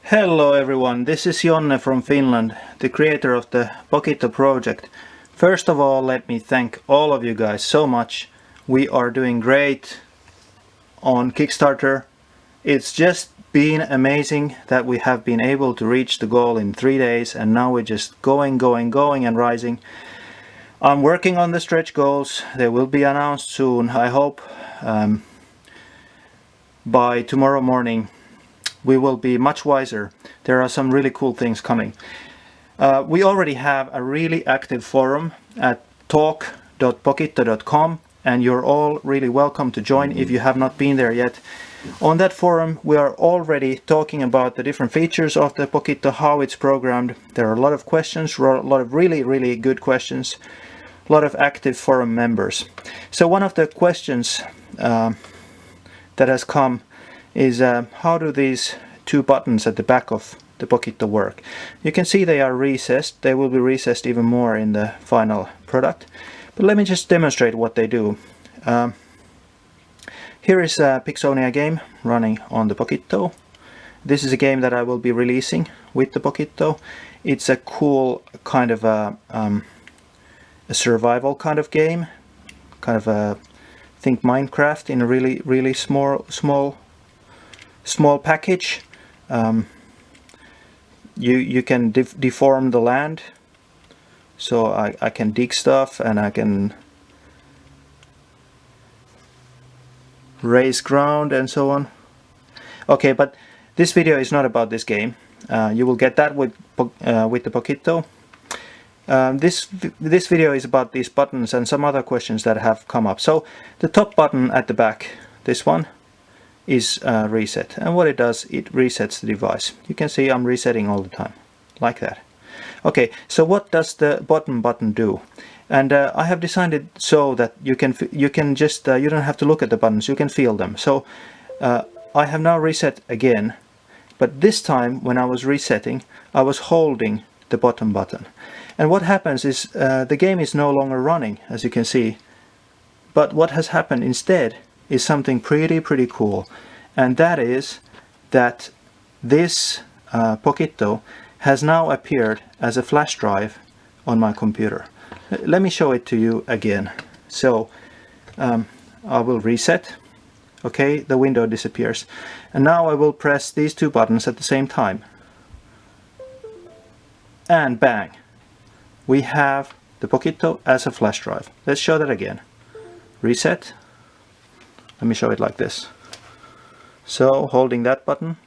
Hello everyone, this is Jonne from Finland, the creator of the Pokitto project. First of all, let me thank all of you guys so much. We are doing great on Kickstarter. It's just been amazing that we have been able to reach the goal in 3 days, and now we're just going and rising. I'm working on the stretch goals. They will be announced soon, I hope. By tomorrow morning we will be much wiser. There are some really cool things coming. We already have a really active forum at talk.pokitto.com, and you're all really welcome to join if you have not been there yet. On that forum we are already talking about the different features of the Pokitto, how it's programmed. There are a lot of questions, a lot of really good questions, a lot of active forum members. So one of the questions that has come is how do these two buttons at the back of the Pokitto work? You can see they are recessed. They will be recessed even more in the final product. But let me just demonstrate what they do. Here is a Pixonia game running on the Pokitto. This is a game that I will be releasing with the Pokitto. It's a cool kind of a survival kind of game. Kind of a, think Minecraft in a really small package. You can deform the land, so I can dig stuff and I can raise ground and so on. Okay, but this video is not about this game. You will get that with the Pokitto. This video is about these buttons and some other questions that have come up. So the top button at the back, this one, is reset, and what it does, it resets the device. You can see I'm resetting all the time, like that. Okay, so what does the bottom button do? And I have designed it so that you can just you don't have to look at the buttons, you can feel them. So I have now reset again, but this time when I was resetting I was holding the bottom button, and what happens is the game is no longer running, as you can see, but what has happened instead is something pretty cool, and that is that this Pokitto has now appeared as a flash drive on my computer. Let me show it to you again. So I will reset. Okay, the window disappears, and now I will press these two buttons at the same time, and bang, we have the Pokitto as a flash drive. Let's show that again. Reset. Let me show it like this. So holding that button,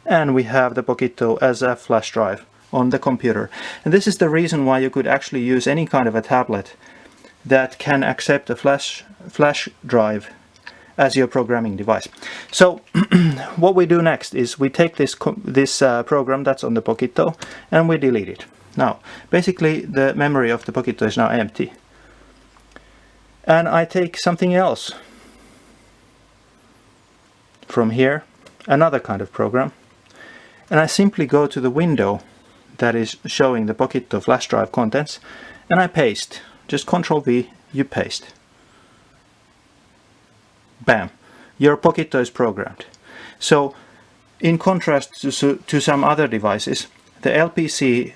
and we have the Pokitto as a flash drive on the computer. And this is the reason why you could actually use any kind of a tablet that can accept a flash drive as your programming device. So what we do next is we take this program that's on the Pokitto and we delete it. Now basically the memory of the Pokitto is now empty. And I take something else from here, another kind of program, and I simply go to the window that is showing the Pokitto flash drive contents, and I paste. Just Ctrl V, you paste. Bam! Your Pokitto is programmed. So in contrast to some other devices, the LPC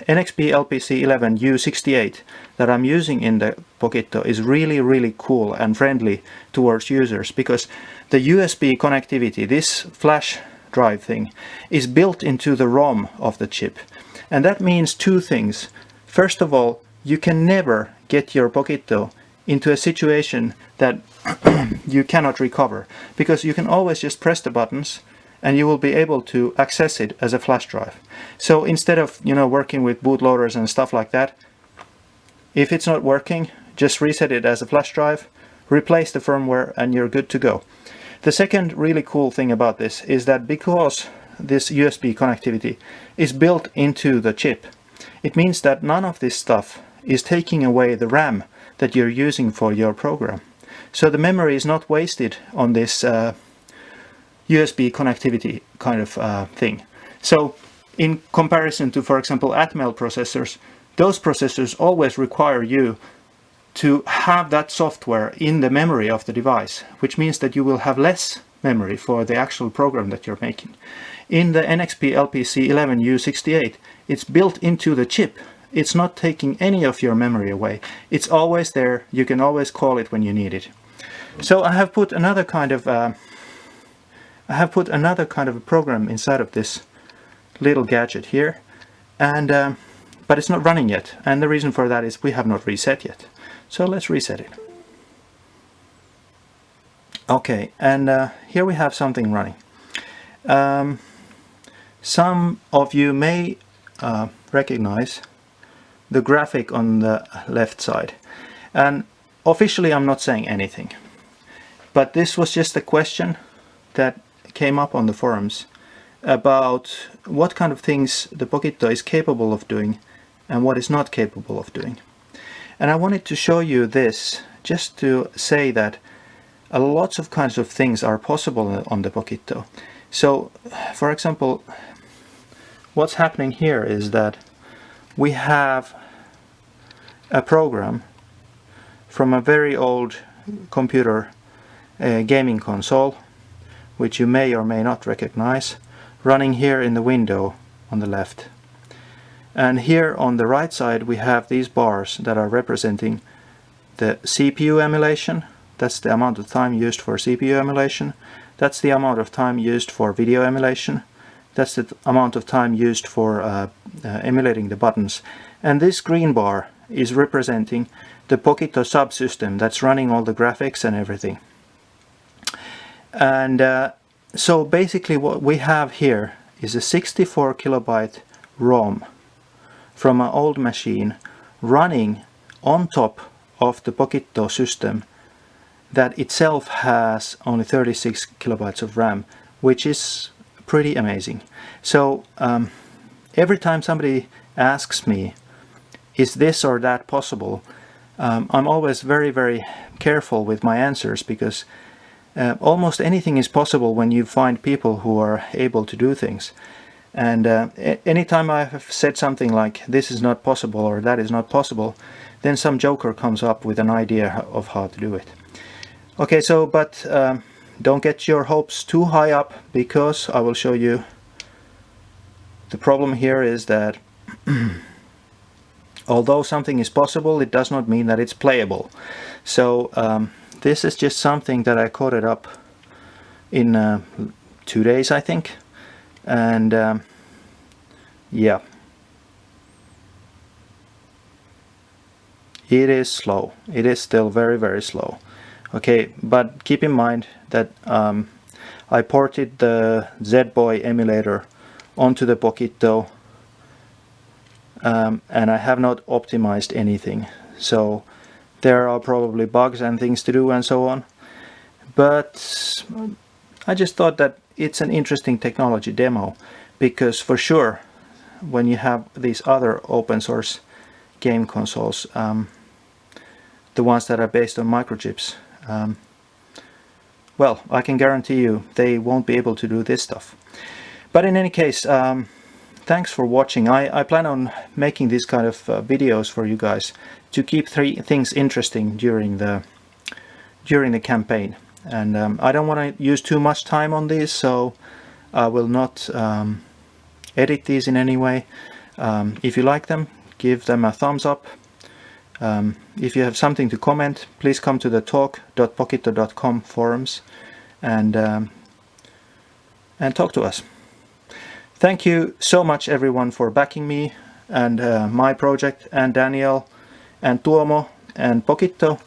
NXP LPC 11U68 that I'm using in the Pokitto is really cool and friendly towards users, because the USB connectivity, this flash drive thing, is built into the ROM of the chip. And that means two things. First of all, you can never get your Pokitto into a situation that you cannot recover, because you can always just press the buttons and you will be able to access it as a flash drive. So instead of working with bootloaders and stuff like that, if it's not working, just reset it as a flash drive, replace the firmware, and you're good to go. The second really cool thing about this is that because this USB connectivity is built into the chip, it means that none of this stuff is taking away the RAM that you're using for your program. So the memory is not wasted on this USB connectivity kind of thing. So in comparison to, for example, Atmel processors, those processors always require you to have that software in the memory of the device, which means that you will have less memory for the actual program that you're making. In the NXP LPC 11U68, it's built into the chip. It's not taking any of your memory away. It's always there. You can always call it when you need it. So I have put another kind of a program inside of this little gadget here, and but it's not running yet. And the reason for that is we have not reset yet. So let's reset it. Okay, and here we have something running. Some of you may recognize the graphic on the left side, and officially I'm not saying anything, but this was just a question that came up on the forums about what kind of things the Pokitto is capable of doing and what is not capable of doing. And I wanted to show you this just to say that lots of kinds of things are possible on the Pokitto. So, for example, what's happening here is that we have a program from a very old computer gaming console, which you may or may not recognize, running here in the window on the left. And here on the right side we have these bars that are representing the CPU emulation. That's the amount of time used for CPU emulation. That's the amount of time used for video emulation. That's the amount of time used for emulating the buttons. And this green bar is representing the Pokitto subsystem that's running all the graphics and everything. And so basically what we have here is a 64 kilobyte ROM from an old machine running on top of the Pokitto system that itself has only 36 kilobytes of RAM, which is pretty amazing. So every time somebody asks me, is this or that possible, I'm always very careful with my answers, because almost anything is possible when you find people who are able to do things. And anytime I have said something like this is not possible or that is not possible, then some joker comes up with an idea of how to do it. Okay, so but don't get your hopes too high up, because I will show you the problem here is that although something is possible, it does not mean that it's playable. So this is just something that I coded up in 2 days, I think. And yeah, it is slow. It is still very slow. Okay, but keep in mind that I ported the Z-Boy emulator onto the Pokitto, and I have not optimized anything. So there are probably bugs and things to do and so on. But I just thought that it's an interesting technology demo, because for sure when you have these other open source game consoles, the ones that are based on microchips, well, I can guarantee you they won't be able to do this stuff. But in any case, thanks for watching. I plan on making these kind of videos for you guys to keep things interesting during the campaign. And I don't want to use too much time on these, so I will not edit these in any way. If you like them, give them a thumbs up. If you have something to comment, please come to the talk.pokitto.com forums and talk to us. Thank you so much everyone for backing me and my project, and Daniel and Tuomo and Pokitto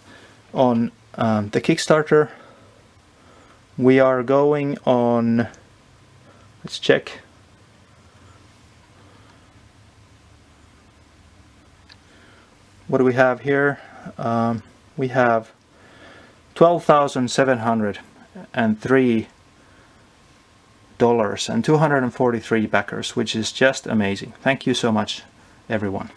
on the Kickstarter. We are going on, let's check. What do we have here? We have 12,703 $243 backers, which is just amazing. Thank you so much, everyone.